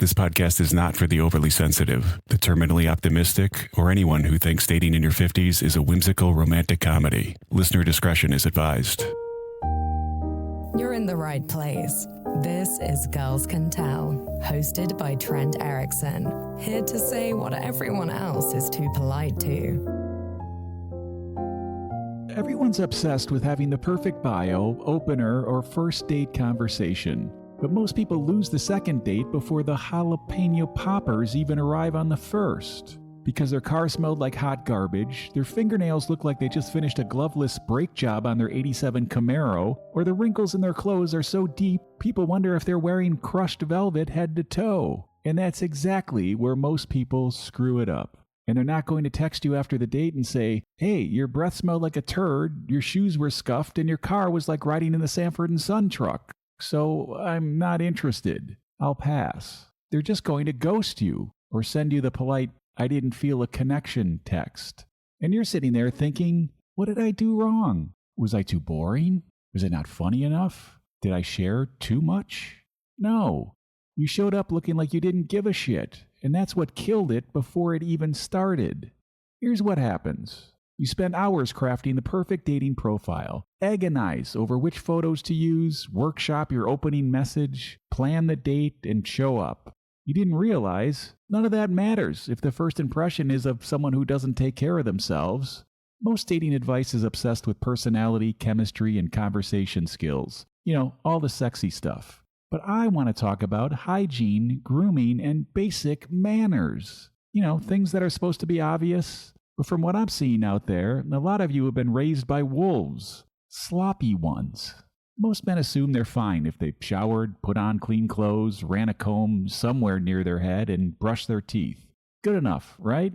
This podcast is not for the overly sensitive, the terminally optimistic, or anyone who thinks dating in your 50s is a whimsical romantic comedy. Listener discretion is advised. You're in the right place. This is Girls Can Tell, hosted by Trent Erickson, here to say what everyone else is too polite to. Everyone's obsessed with having the perfect bio, opener, or first date conversation. But most people lose the second date before the jalapeno poppers even arrive on the first. Because their car smelled like hot garbage, their fingernails look like they just finished a gloveless brake job on their 87 Camaro, or the wrinkles in their clothes are so deep, people wonder if they're wearing crushed velvet head to toe. And that's exactly where most people screw it up. And they're not going to text you after the date and say, hey, your breath smelled like a turd, your shoes were scuffed, and your car was like riding in the Sanford and Son truck. So I'm not interested. I'll pass. They're just going to ghost you or send you the polite, I didn't feel a connection text. And you're sitting there thinking, what did I do wrong? Was I too boring? Was it not funny enough? Did I share too much? No. You showed up looking like you didn't give a shit, and that's what killed it before it even started. Here's what happens. You spend hours crafting the perfect dating profile, agonize over which photos to use, workshop your opening message, plan the date, and show up. You didn't realize none of that matters if the first impression is of someone who doesn't take care of themselves. Most dating advice is obsessed with personality, chemistry, and conversation skills. You know, all the sexy stuff. But I want to talk about hygiene, grooming, and basic manners. You know, things that are supposed to be obvious. But from what I'm seeing out there, a lot of you have been raised by wolves. Sloppy ones. Most men assume they're fine if they showered, put on clean clothes, ran a comb somewhere near their head, and brushed their teeth. Good enough, right?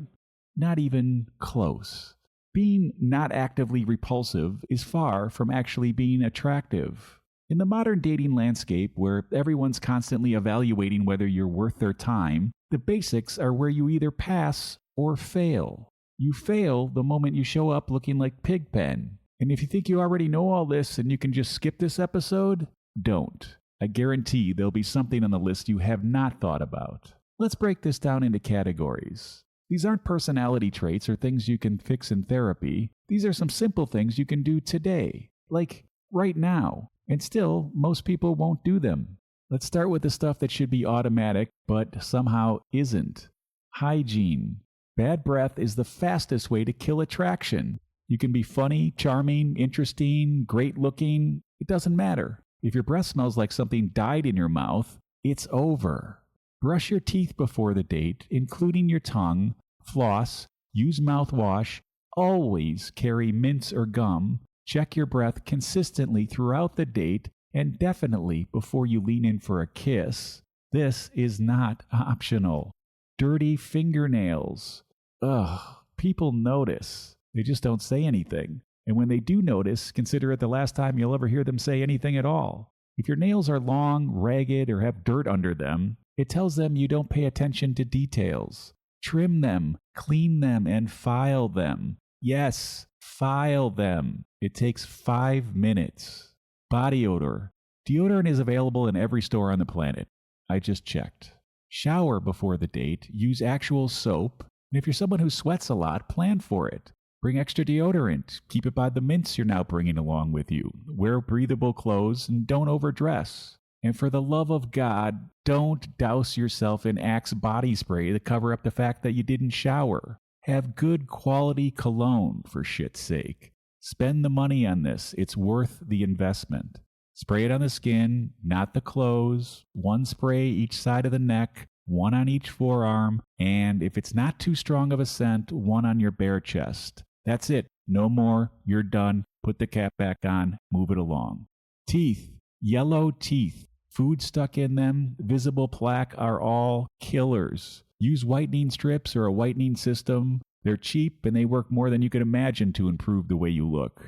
Not even close. Being not actively repulsive is far from actually being attractive. In the modern dating landscape, where everyone's constantly evaluating whether you're worth their time, the basics are where you either pass or fail. You fail the moment you show up looking like Pigpen. And if you think you already know all this and you can just skip this episode, don't. I guarantee there'll be something on the list you have not thought about. Let's break this down into categories. These aren't personality traits or things you can fix in therapy. These are some simple things you can do today, like right now. And still, most people won't do them. Let's start with the stuff that should be automatic, but somehow isn't. Hygiene. Bad breath is the fastest way to kill attraction. You can be funny, charming, interesting, great looking. It doesn't matter. If your breath smells like something died in your mouth, it's over. Brush your teeth before the date, including your tongue, floss, use mouthwash, always carry mints or gum, check your breath consistently throughout the date, and definitely before you lean in for a kiss. This is not optional. Dirty fingernails. Ugh, people notice. They just don't say anything. And when they do notice, consider it the last time you'll ever hear them say anything at all. If your nails are long, ragged, or have dirt under them, it tells them you don't pay attention to details. Trim them, clean them, and file them. Yes, file them. It takes 5 minutes. Body odor. Deodorant is available in every store on the planet. I just checked. Shower before the date. Use actual soap. And if you're someone who sweats a lot, plan for it. Bring extra deodorant. Keep it by the mints you're now bringing along with you. Wear breathable clothes and don't overdress. And for the love of God, don't douse yourself in Axe body spray to cover up the fact that you didn't shower. Have good quality cologne, for shit's sake. Spend the money on this. It's worth the investment. Spray it on the skin, not the clothes. 1 spray each side of the neck. 1 on each forearm, and if it's not too strong of a scent, 1 on your bare chest. That's it. No more. You're done. Put the cap back on. Move it along. Teeth. Yellow teeth. Food stuck in them, visible plaque are all killers. Use whitening strips or a whitening system. They're cheap and they work more than you could imagine to improve the way you look.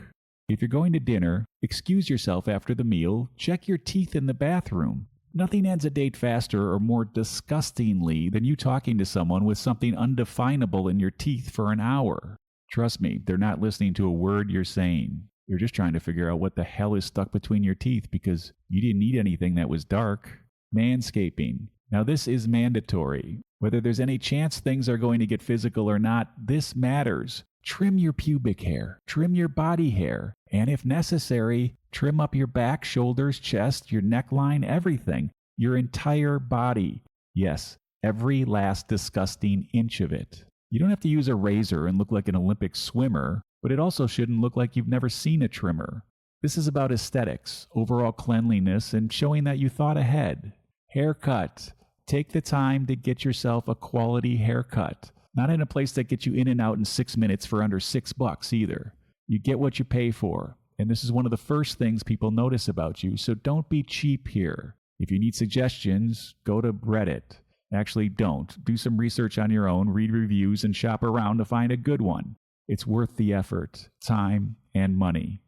If you're going to dinner, excuse yourself after the meal. Check your teeth in the bathroom. Nothing ends a date faster or more disgustingly than you talking to someone with something undefinable in your teeth for an hour. Trust me, they're not listening to a word you're saying. They're just trying to figure out what the hell is stuck between your teeth because you didn't eat anything that was dark. Manscaping. Now, this is mandatory. Whether there's any chance things are going to get physical or not, this matters. Trim your pubic hair, trim your body hair, and if necessary, trim up your back, shoulders, chest, your neckline, everything, your entire body. Yes, every last disgusting inch of it. You don't have to use a razor and look like an Olympic swimmer, but it also shouldn't look like you've never seen a trimmer. This is about aesthetics, overall cleanliness, and showing that you thought ahead. Haircut. Take the time to get yourself a quality haircut. Not in a place that gets you in and out in 6 minutes for under $6 either. You get what you pay for. And this is one of the first things people notice about you, so don't be cheap here. If you need suggestions, go to Reddit. Actually, don't. Do some research on your own, read reviews, and shop around to find a good one. It's worth the effort, time, and money.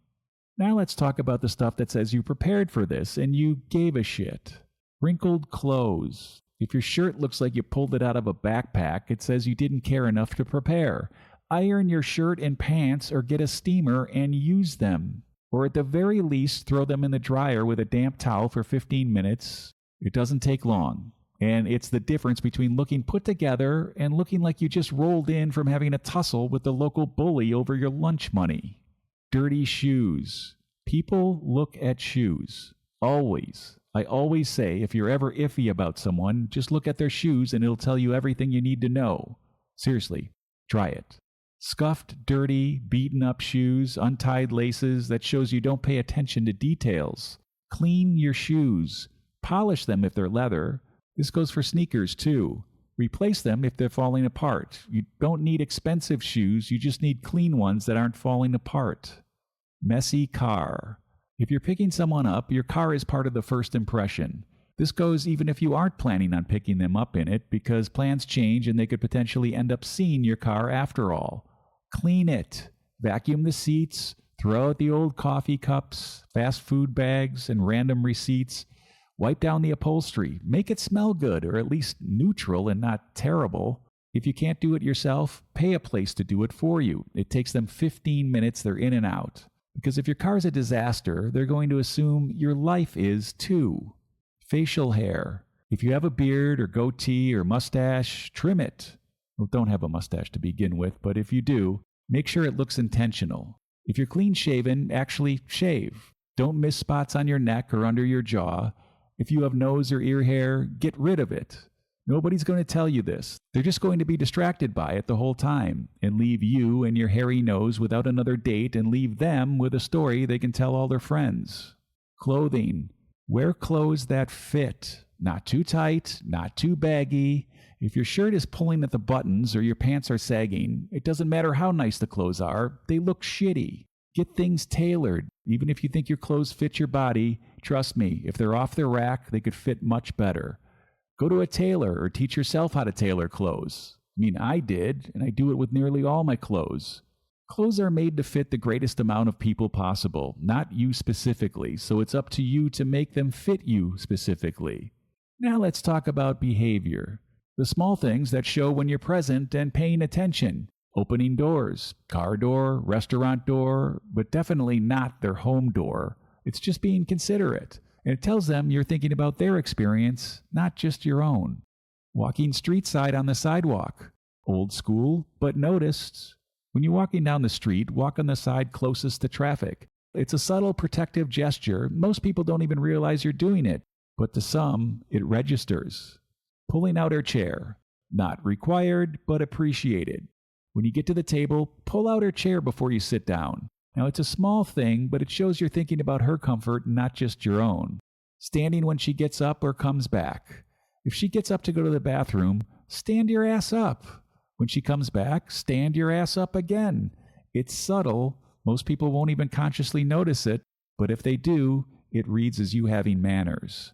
Now let's talk about the stuff that says you prepared for this and you gave a shit. Wrinkled clothes. If your shirt looks like you pulled it out of a backpack, it says you didn't care enough to prepare. Iron your shirt and pants or get a steamer and use them. Or at the very least, throw them in the dryer with a damp towel for 15 minutes. It doesn't take long. And it's the difference between looking put together and looking like you just rolled in from having a tussle with the local bully over your lunch money. Dirty shoes. People look at shoes. Always. I always say, if you're ever iffy about someone, just look at their shoes and it'll tell you everything you need to know. Seriously, try it. Scuffed, dirty, beaten up shoes, untied laces, that shows you don't pay attention to details. Clean your shoes. Polish them if they're leather. This goes for sneakers too. Replace them if they're falling apart. You don't need expensive shoes, you just need clean ones that aren't falling apart. Messy car. If you're picking someone up, your car is part of the first impression. This goes even if you aren't planning on picking them up in it, because plans change and they could potentially end up seeing your car after all. Clean it. Vacuum the seats. Throw out the old coffee cups, fast food bags, and random receipts. Wipe down the upholstery. Make it smell good, or at least neutral and not terrible. If you can't do it yourself, pay a place to do it for you. It takes them 15 minutes, they're in and out. Because if your car's a disaster, they're going to assume your life is too. Facial hair. If you have a beard or goatee or mustache, trim it. Well, don't have a mustache to begin with, but if you do, make sure it looks intentional. If you're clean shaven, actually shave. Don't miss spots on your neck or under your jaw. If you have nose or ear hair, get rid of it. Nobody's going to tell you this. They're just going to be distracted by it the whole time and leave you and your hairy nose without another date and leave them with a story they can tell all their friends. Clothing. Wear clothes that fit. Not too tight, not too baggy. If your shirt is pulling at the buttons or your pants are sagging, it doesn't matter how nice the clothes are, they look shitty. Get things tailored. Even if you think your clothes fit your body, trust me, if they're off the rack, they could fit much better. Go to a tailor or teach yourself how to tailor clothes. I mean, I did, and I do it with nearly all my clothes. Clothes are made to fit the greatest amount of people possible, not you specifically, so it's up to you to make them fit you specifically. Now let's talk about behavior. The small things that show when you're present and paying attention. Opening doors, car door, restaurant door, but definitely not their home door. It's just being considerate. And it tells them you're thinking about their experience, not just your own. Walking street side on the sidewalk. Old school, but noticed. When you're walking down the street, walk on the side closest to traffic. It's a subtle protective gesture. Most people don't even realize you're doing it, but to some, it registers. Pulling out her chair. Not required, but appreciated. When you get to the table, pull out her chair before you sit down. Now, it's a small thing, but it shows you're thinking about her comfort, not just your own. Standing when she gets up or comes back. If she gets up to go to the bathroom, stand your ass up. When she comes back, stand your ass up again. It's subtle. Most people won't even consciously notice it, but if they do, it reads as you having manners.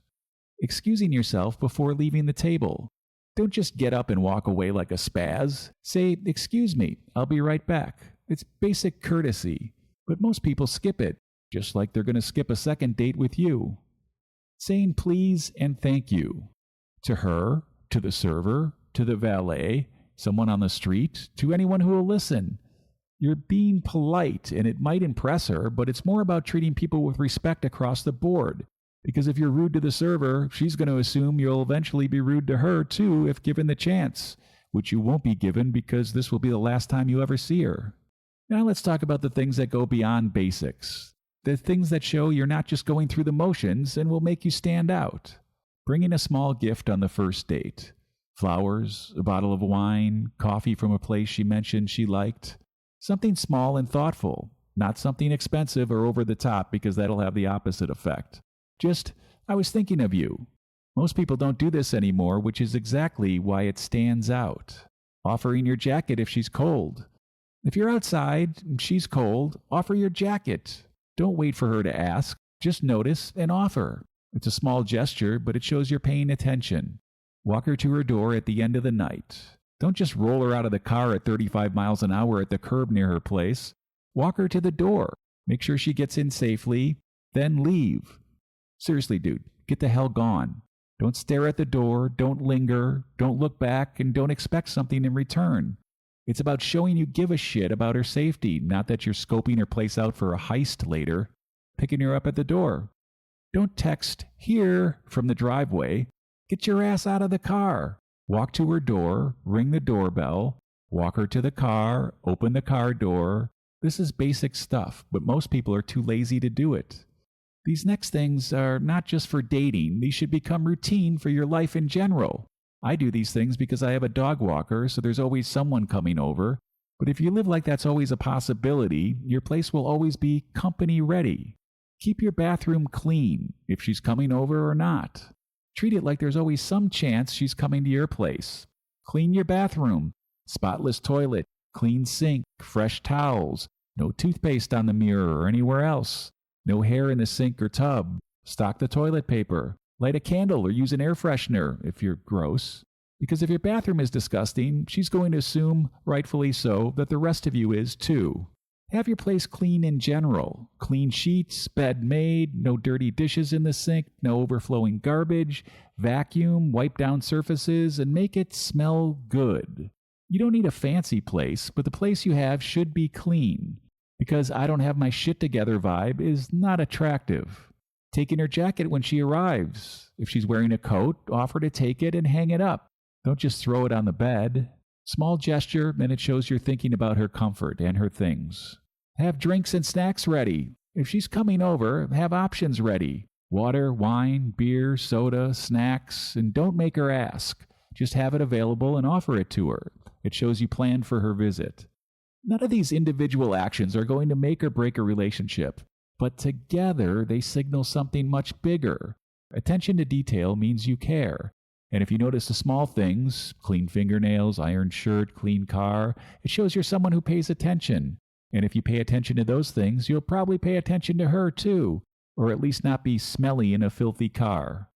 Excusing yourself before leaving the table. Don't just get up and walk away like a spaz. Say, "Excuse me, I'll be right back." It's basic courtesy. But most people skip it, just like they're going to skip a second date with you. Saying please and thank you. To her, to the server, to the valet, someone on the street, to anyone who will listen. You're being polite, and it might impress her, but it's more about treating people with respect across the board. Because if you're rude to the server, she's going to assume you'll eventually be rude to her too if given the chance, which you won't be given because this will be the last time you ever see her. Now let's talk about the things that go beyond basics. The things that show you're not just going through the motions and will make you stand out. Bringing a small gift on the first date. Flowers, a bottle of wine, coffee from a place she mentioned she liked. Something small and thoughtful, not something expensive or over the top because that'll have the opposite effect. Just, I was thinking of you. Most people don't do this anymore, which is exactly why it stands out. Offering your jacket if she's cold. If you're outside and she's cold, offer your jacket. Don't wait for her to ask. Just notice and offer. It's a small gesture, but it shows you're paying attention. Walk her to her door at the end of the night. Don't just roll her out of the car at 35 miles an hour at the curb near her place. Walk her to the door. Make sure she gets in safely, then leave. Seriously, dude, get the hell gone. Don't stare at the door, don't linger, don't look back, and don't expect something in return. It's about showing you give a shit about her safety, not that you're scoping her place out for a heist later. Picking her up at the door. Don't text here from the driveway. Get your ass out of the car. Walk to her door, ring the doorbell, walk her to the car, open the car door. This is basic stuff, but most people are too lazy to do it. These next things are not just for dating. These should become routine for your life in general. I do these things because I have a dog walker, so there's always someone coming over. But if you live like that's always a possibility, your place will always be company ready. Keep your bathroom clean, if she's coming over or not. Treat it like there's always some chance she's coming to your place. Clean your bathroom. Spotless toilet, clean sink, fresh towels, no toothpaste on the mirror or anywhere else. No hair in the sink or tub. Stock the toilet paper. Light a candle or use an air freshener if you're gross. Because if your bathroom is disgusting, she's going to assume, rightfully so, that the rest of you is too. Have your place clean in general. Clean sheets, bed made, no dirty dishes in the sink, no overflowing garbage. Vacuum, wipe down surfaces, and make it smell good. You don't need a fancy place, but the place you have should be clean. Because I don't have my shit together vibe is not attractive. Taking her jacket when she arrives. If she's wearing a coat, offer to take it and hang it up. Don't just throw it on the bed. Small gesture, and it shows you're thinking about her comfort and her things. Have drinks and snacks ready. If she's coming over, have options ready. Water, wine, beer, soda, snacks, and don't make her ask. Just have it available and offer it to her. It shows you planned for her visit. None of these individual actions are going to make or break a relationship, but together they signal something much bigger. Attention to detail means you care. And if you notice the small things, clean fingernails, ironed shirt, clean car, it shows you're someone who pays attention. And if you pay attention to those things, you'll probably pay attention to her too, or at least not be smelly in a filthy car.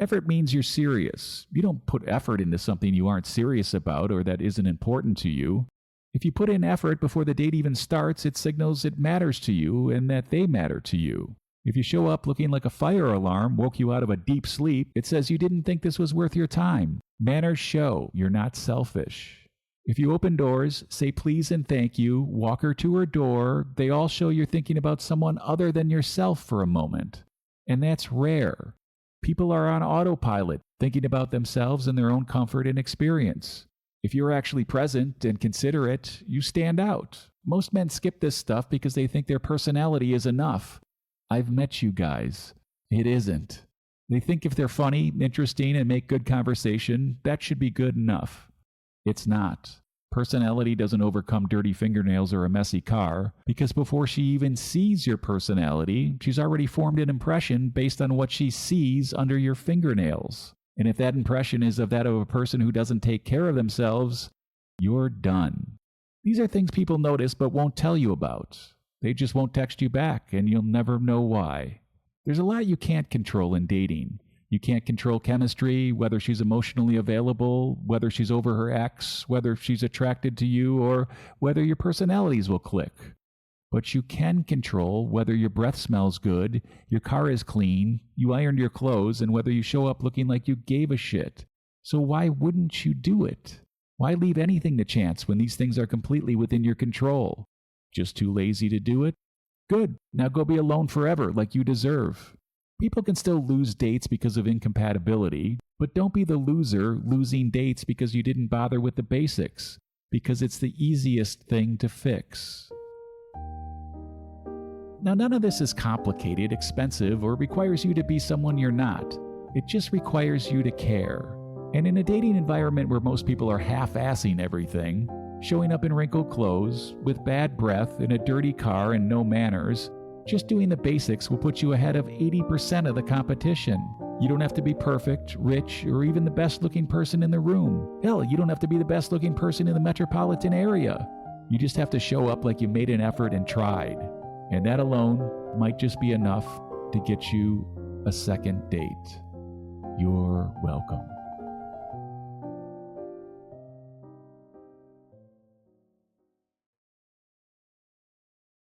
Effort means you're serious. You don't put effort into something you aren't serious about or that isn't important to you. If you put in effort before the date even starts, it signals it matters to you and that they matter to you. If you show up looking like a fire alarm woke you out of a deep sleep, it says you didn't think this was worth your time. Manners show you're not selfish. If you open doors, say please and thank you, walk her to her door, they all show you're thinking about someone other than yourself for a moment. And that's rare. People are on autopilot, thinking about themselves and their own comfort and experience. If you're actually present and considerate, you stand out. Most men skip this stuff because they think their personality is enough. I've met you guys. It isn't. They think if they're funny, interesting, and make good conversation, that should be good enough. It's not. Personality doesn't overcome dirty fingernails or a messy car, because before she even sees your personality, she's already formed an impression based on what she sees under your fingernails. And if that impression is of that of a person who doesn't take care of themselves, you're done. These are things people notice but won't tell you about. They just won't text you back, and you'll never know why. There's a lot you can't control in dating. You can't control chemistry, whether she's emotionally available, whether she's over her ex, whether she's attracted to you, or whether your personalities will click. But you can control whether your breath smells good, your car is clean, you ironed your clothes, and whether you show up looking like you gave a shit. So why wouldn't you do it? Why leave anything to chance when these things are completely within your control? Just too lazy to do it? Good. Now go be alone forever like you deserve. People can still lose dates because of incompatibility, but don't be the loser losing dates because you didn't bother with the basics, because it's the easiest thing to fix. Now, none of this is complicated, expensive, or requires you to be someone you're not. It just requires you to care. And in a dating environment where most people are half-assing everything, showing up in wrinkled clothes, with bad breath, in a dirty car, and no manners, just doing the basics will put you ahead of 80% of the competition. You don't have to be perfect, rich, or even the best-looking person in the room. Hell, you don't have to be the best-looking person in the metropolitan area. You just have to show up like you made an effort and tried. And that alone might just be enough to get you a second date. You're welcome.